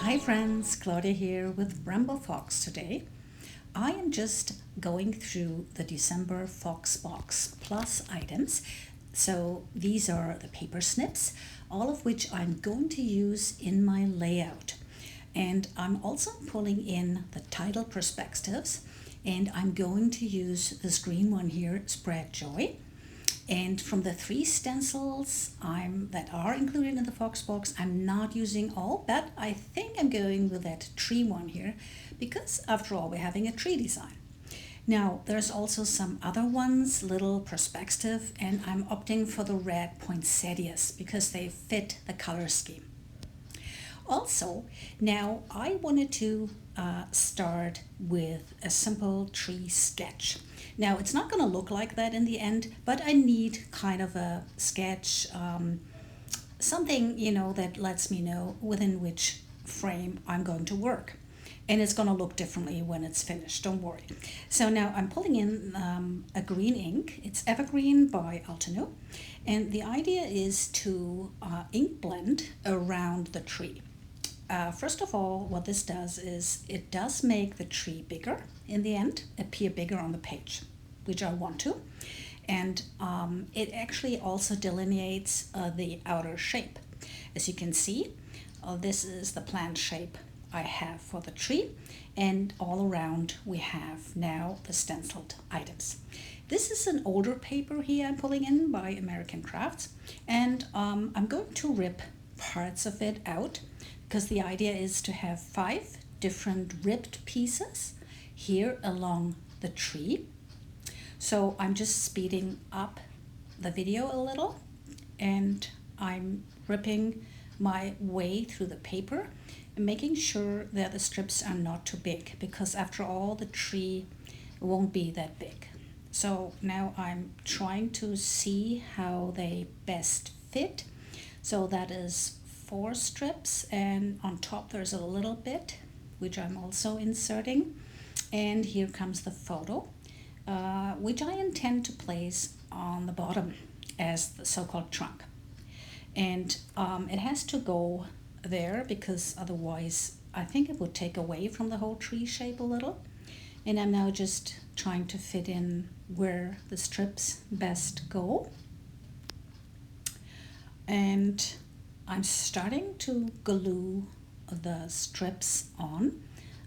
Hi friends, Claudia here with December Fox today. I am just going through the December FoxBox Plus items. So these are the paper snips, all of which I'm going to use in my layout. And I'm also pulling in the title perspectives, and I'm going to use this green one here, Spread Joy. And from the three stencils that are included in the FoxBox, I'm not using all, but I think I'm going with that tree one here because after all, we're having a tree design. Now, there's also some other ones, little perspective, and I'm opting for the red poinsettias because they fit the color scheme. Also, now I wanted to start with a simple tree sketch. Now, it's not going to look like that in the end, but I need kind of a sketch, something, that lets me know within which frame I'm going to work. And it's going to look differently when it's finished, don't worry. So now I'm pulling in a green ink. It's Evergreen by Altino. And the idea is to ink blend around the tree. First of all, what this does is it does make the tree bigger in the end, appear bigger on the page, which I want to. And it actually also delineates the outer shape. As you can see, this is the planned shape I have for the tree, and all around we have now the stenciled items. This is an older paper here I'm pulling in by American Crafts, and I'm going to rip parts of it out because the idea is to have 5 different ripped pieces here along the tree. So I'm just speeding up the video a little, and I'm ripping my way through the paper and making sure that the strips are not too big, because after all, the tree won't be that big. So now I'm trying to see how they best fit. So that is 4 strips, and on top there's a little bit which I'm also inserting. And here comes the photo, which I intend to place on the bottom as the so-called trunk. And it has to go there because otherwise I think it would take away from the whole tree shape a little. And I'm now just trying to fit in where the strips best go. And I'm starting to glue the strips on.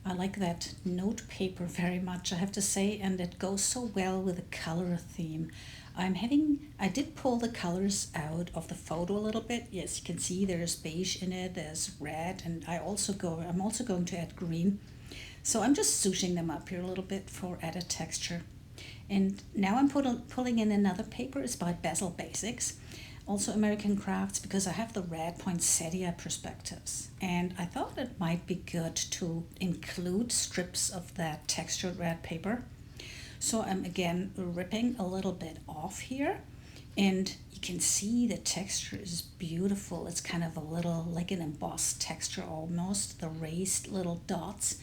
I like that note paper very much, I have to say, and it goes so well with the color theme. I did pull the colors out of the photo a little bit. Yes, you can see there's beige in it, there's red, and I'm also going to add green. So I'm just zhuzhing them up here a little bit for added texture. And now I'm pulling in another paper. It's by Bezel Basics, also American Crafts, because I have the red poinsettia perspectives. And I thought it might be good to include strips of that textured red paper. So I'm again ripping a little bit off here, and you can see the texture is beautiful. It's kind of a little like an embossed texture almost, the raised little dots.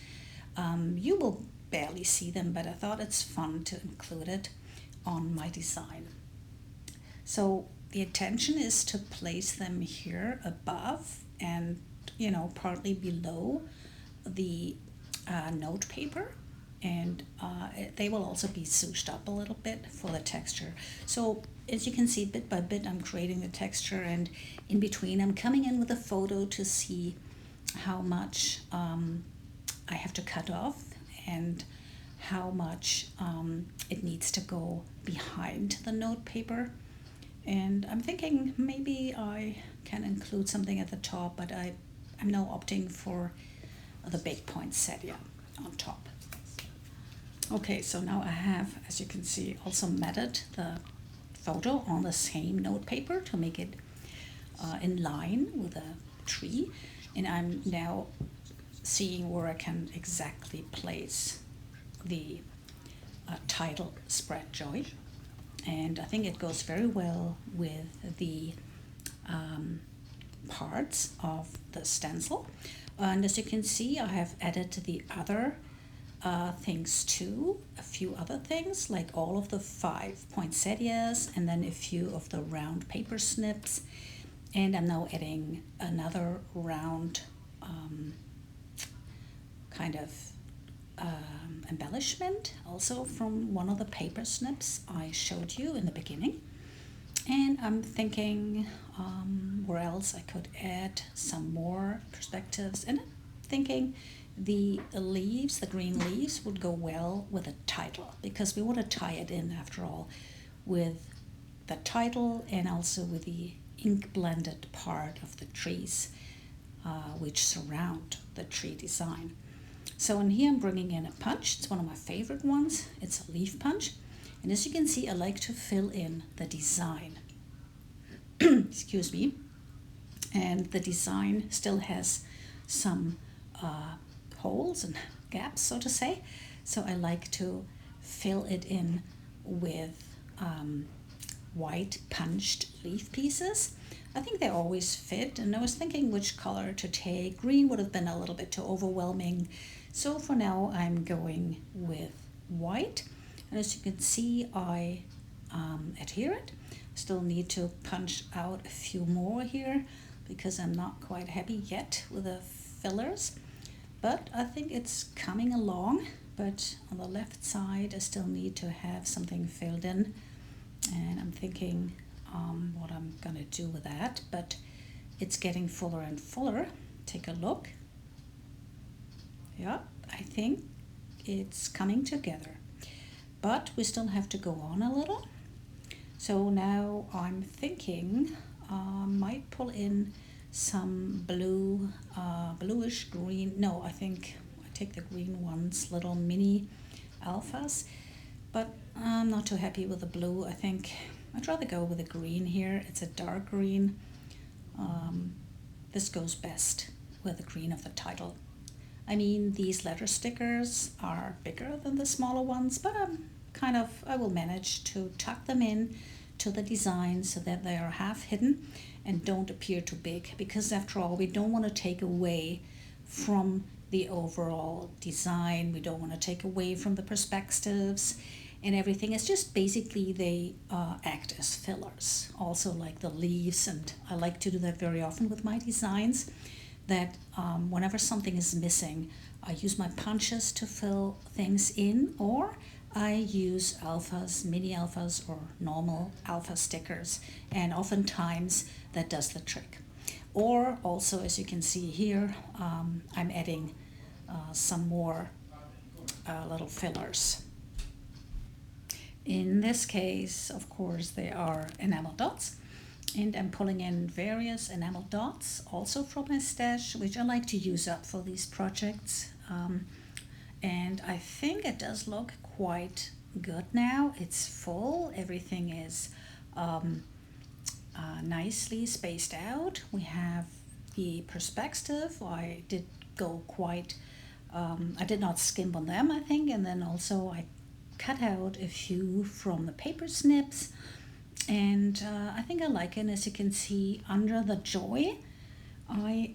You will barely see them, but I thought it's fun to include it on my design. So the intention is to place them here above and, partly below the note paper. And they will also be zhuzhed up a little bit for the texture. So as you can see, bit by bit, I'm creating the texture, and in between, I'm coming in with a photo to see how much I have to cut off and how much it needs to go behind the note paper. And I'm thinking maybe I can include something at the top, but I'm now opting for the big poinsettia on top. Okay, so now I have, as you can see, also matted the photo on the same note paper to make it in line with the tree. And I'm now seeing where I can exactly place the title, Spread Joy. And I think it goes very well with the parts of the stencil. And as you can see, I have added the other things too, a few other things, like all of the 5 poinsettias and then a few of the round paper snips. And I'm now adding another round kind of embellishment, also from one of the paper snips I showed you in the beginning. And I'm thinking where else I could add some more perspectives, and I'm thinking the leaves, the green leaves, would go well with a title, because we want to tie it in, after all, with the title and also with the ink blended part of the trees which surround the tree design. So in here I'm bringing in a punch. It's one of my favorite ones. It's a leaf punch. And as you can see, I like to fill in the design. Excuse me. And the design still has some holes and gaps, so to say. So I like to fill it in with white punched leaf pieces. I think they always fit, and I was thinking which color to take. Green would have been a little bit too overwhelming. So for now I'm going with white. And as you can see, I adhere it. Still need to punch out a few more here because I'm not quite happy yet with the fillers. But I think it's coming along. But on the left side I still need to have something filled in. And I'm thinking what I'm gonna do with that. But it's getting fuller and fuller. Take a look. Yeah, I think it's coming together. But we still have to go on a little. So now I'm thinking I might pull in some blue, bluish green. No, I think I take the green ones, little mini alphas. But I'm not too happy with the blue. I think I'd rather go with the green here. It's a dark green. This goes best with the green of the title. I mean, these letter stickers are bigger than the smaller ones, but I will manage to tuck them in to the design so that they are half hidden and don't appear too big, because after all, we don't want to take away from the overall design. We don't want to take away from the perspectives and everything. It's just basically they act as fillers, also like the leaves, and I like to do that very often with my designs, that whenever something is missing, I use my punches to fill things in, or I use alphas, mini alphas, or normal alpha stickers, and oftentimes that does the trick. Or also, as you can see here, I'm adding some more little fillers. In this case, of course, they are enamel dots, and I'm pulling in various enamel dots also from my stash, which I like to use up for these projects. And I think it does look quite good now. It's full. Everything is nicely spaced out. We have the perspective. I did go quite, I did not skimp on them, I think. And then also I cut out a few from the paper snips. And I think I like it. As you can see, under the joy, I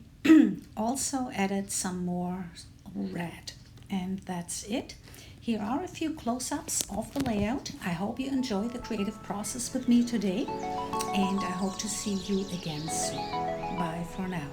also added some more red. And that's it. Here are a few close-ups of the layout. I hope you enjoy the creative process with me today, and I hope to see you again soon. Bye for now.